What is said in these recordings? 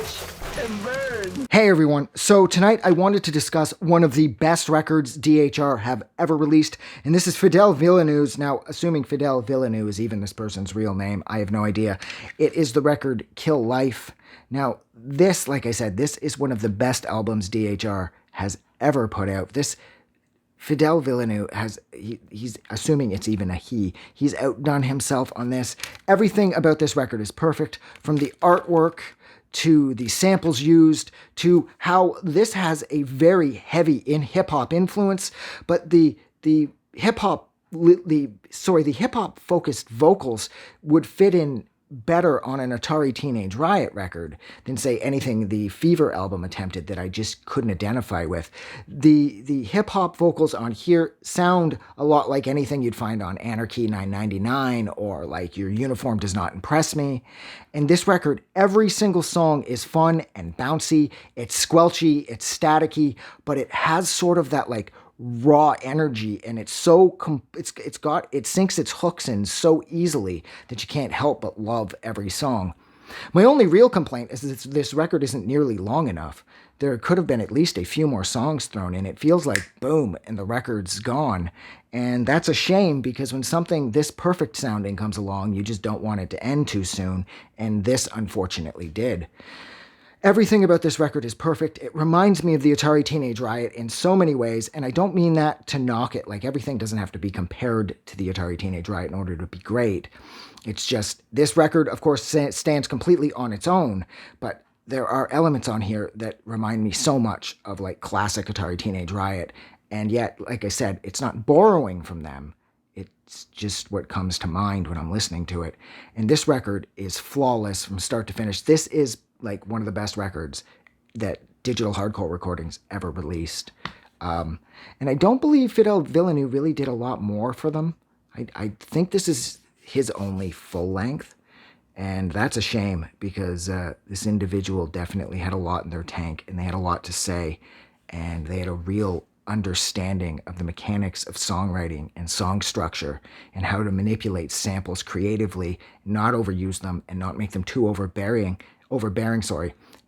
Watch and burn. Hey everyone, so tonight I wanted to discuss one of the best records DHR have ever released, and this is Fidel Villeneuve's. Now, assuming Fidel Villeneuve is even this person's real name, I have no idea. It is the record Kill Life. Now, this, like I said, this is one of the best albums DHR has ever put out. This Fidel Villenueve he's assuming it's even a he's outdone himself on this. Everything about this record is perfect, from the artwork to the samples used, to how this has a very heavy hip-hop influence, but the hip-hop focused vocals would fit in better on an Atari Teenage Riot record than, say, anything the Fever album attempted that I just couldn't identify with. The hip-hop vocals on here sound a lot like anything you'd find on Anarchy 999 or like Your Uniform Does Not Impress Me. And this record, every single song is fun and bouncy, it's squelchy, it's staticky, but it has sort of that like raw energy, and it's so it sinks its hooks in so easily that you can't help but love every song. My only real complaint is that this record isn't nearly long enough. There could have been at least a few more songs thrown in. It feels like boom and the record's gone, and that's a shame, because when something this perfect sounding comes along, you just don't want it to end too soon, and this unfortunately did. Everything about this record is perfect. It reminds me of the Atari Teenage Riot in so many ways, and I don't mean that to knock it. Like, everything doesn't have to be compared to the Atari Teenage Riot in order to be great. It's just, this record, of course, stands completely on its own, but there are elements on here that remind me so much of, like, classic Atari Teenage Riot, and yet, like I said, it's not borrowing from them. It's just what comes to mind when I'm listening to it. And this record is flawless from start to finish. This is like one of the best records that Digital Hardcore Recordings ever released. And I don't believe Fidel Villeneuve really did a lot more for them. I think this is his only full length, and that's a shame, because this individual definitely had a lot in their tank, and they had a lot to say, and they had a real understanding of the mechanics of songwriting and song structure and how to manipulate samples creatively, not overuse them and not make them too overbearing,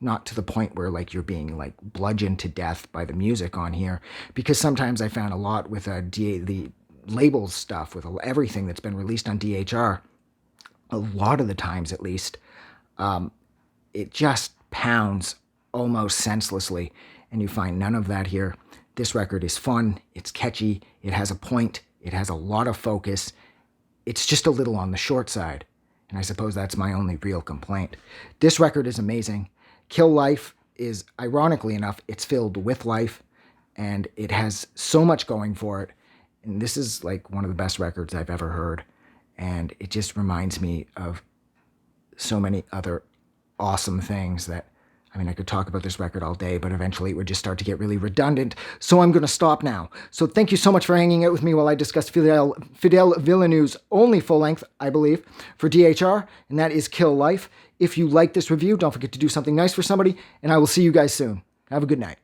not to the point where like you're being like bludgeoned to death by the music on here. Because sometimes I found a lot with the labels stuff, with everything that's been released on DHR, a lot of the times at least, it just pounds almost senselessly, and you find none of that here. This record is fun, it's catchy, it has a point, it has a lot of focus. It's just a little on the short side, and I suppose that's my only real complaint. This record is amazing. Kill Life is, ironically enough, it's filled with life, and it has so much going for it. And this is like one of the best records I've ever heard, and it just reminds me of so many other awesome things that, I mean, I could talk about this record all day, but eventually it would just start to get really redundant, so I'm going to stop now. So thank you so much for hanging out with me while I discussed Fidel Villeneuve's only full-length, I believe, for DHR, and that is Kill Life. If you like this review, don't forget to do something nice for somebody, and I will see you guys soon. Have a good night.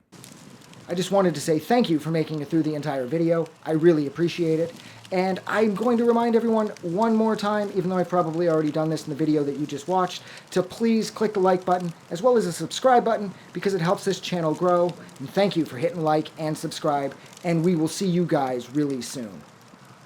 I just wanted to say thank you for making it through the entire video. I really appreciate it. And I'm going to remind everyone one more time, even though I've probably already done this in the video that you just watched, to please click the like button as well as the subscribe button, because it helps this channel grow. And thank you for hitting like and subscribe, and we will see you guys really soon.